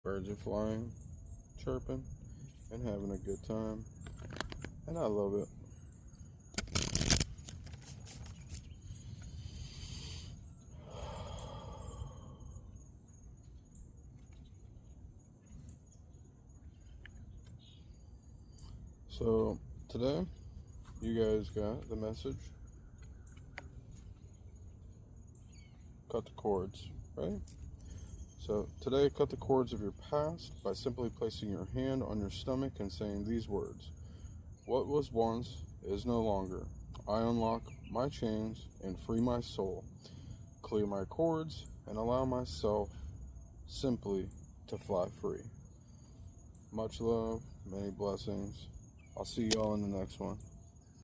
Birds are flying, chirping, and having a good time. And I love it. So today, you guys got the message. Cut the cords, right? So today, cut the cords of your past by simply placing your hand on your stomach and saying these words. What was once is no longer. I unlock my chains and free my soul. Clear my cords and allow myself simply to fly free. Much love, many blessings. I'll see y'all in the next one.